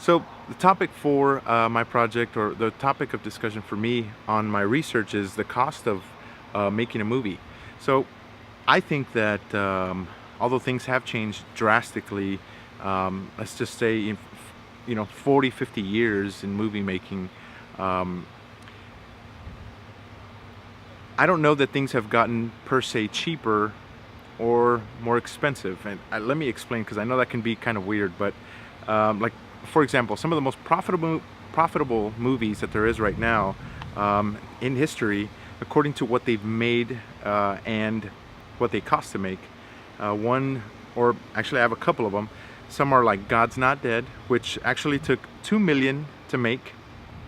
So the topic for my project, or the topic of discussion for me on my research, is the cost of making a movie. So I think that although things have changed drastically, let's just say in 40, 50 years in movie making, um, I don't know that things have gotten per se cheaper or more expensive. And let me explain, because I know that can be kind of weird, but like, for example, some of the most profitable movies that there is right now in history, according to what they've made and what they cost to make. One, or actually I have a couple of them. Some are like God's Not Dead, which actually took 2 million to make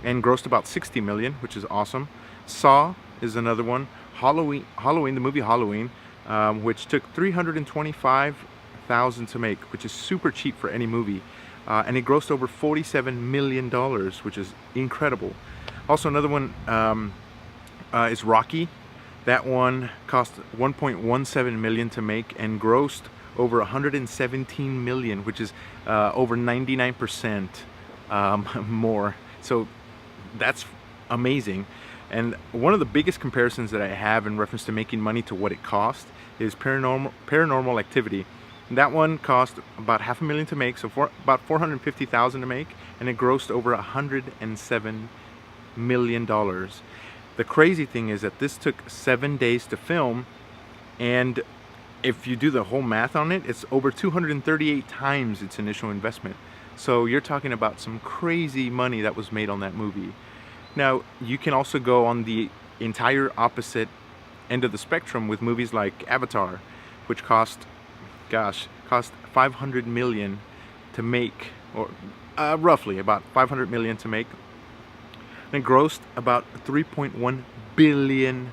and grossed about 60 million, which is awesome. Saw is another one. Halloween, the movie Halloween, which took 325,000 to make, which is super cheap for any movie. And it grossed over $47 million, which is incredible. Also, another one is Rocky. That one cost 1.17 million to make and grossed over 117 million, which is over 99% more. So that's amazing. And one of the biggest comparisons that I have in reference to making money to what it cost is Paranormal Activity. That one cost about $500,000 to make, so about 450,000 to make, and it grossed over $107 million. The crazy thing is that this took 7 days to film, and if you do the whole math on it, it's over 238 times its initial investment. So you're talking about some crazy money that was made on that movie. Now, you can also go on the entire opposite end of the spectrum with movies like Avatar, which cost 500 million to make, or roughly about 500 million to make, and it grossed about $3.1 billion.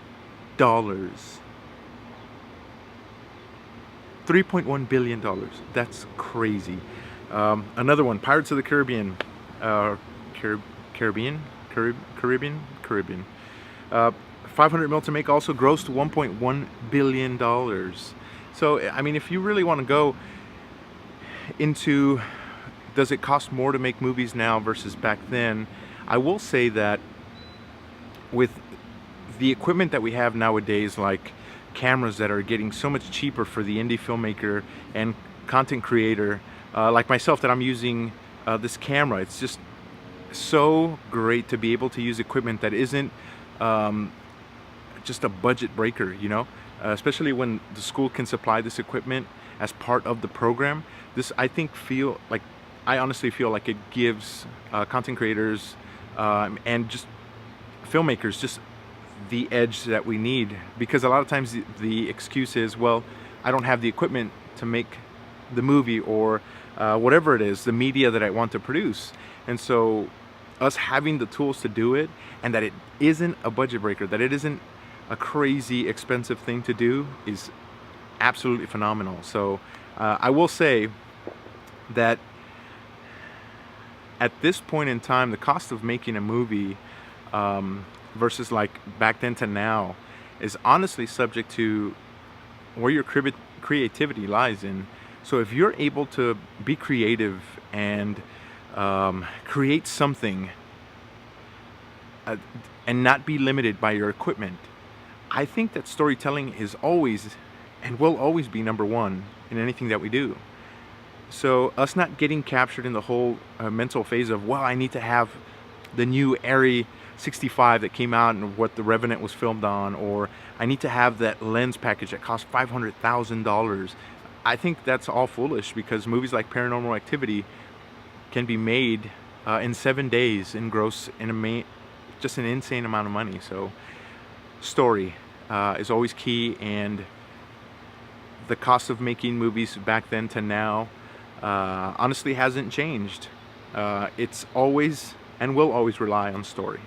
$3.1 billion. That's crazy. Another one, Pirates of the Caribbean. Caribbean. 500 mil to make, also grossed $1.1 billion. So, I mean, if you really want to go into, does it cost more to make movies now versus back then, I will say that with the equipment that we have nowadays, like cameras that are getting so much cheaper for the indie filmmaker and content creator, like myself, that I'm using this camera, it's just so great to be able to use equipment that isn't just a budget breaker, especially when the school can supply this equipment as part of the program. This, I honestly feel like it gives content creators and just filmmakers just the edge that we need, because a lot of times the excuse is, well, I don't have the equipment to make the movie, or whatever it is, the media that I want to produce. And so us having the tools to do it, and that it isn't a budget breaker, that it isn't a crazy expensive thing to do, is absolutely phenomenal. So I will say that at this point in time, the cost of making a movie versus like back then to now is honestly subject to where your creativity lies in. So if you're able to be creative and create something and not be limited by your equipment, I think that storytelling is always and will always be number one in anything that we do. So us not getting captured in the whole mental phase of, well, I need to have the new Arri 65 that came out and what the Revenant was filmed on, or I need to have that lens package that costs $500,000. I think that's all foolish, because movies like Paranormal Activity can be made in 7 days and gross just an insane amount of money. So story is always key, and the cost of making movies back then to now honestly hasn't changed. It's always and will always rely on story.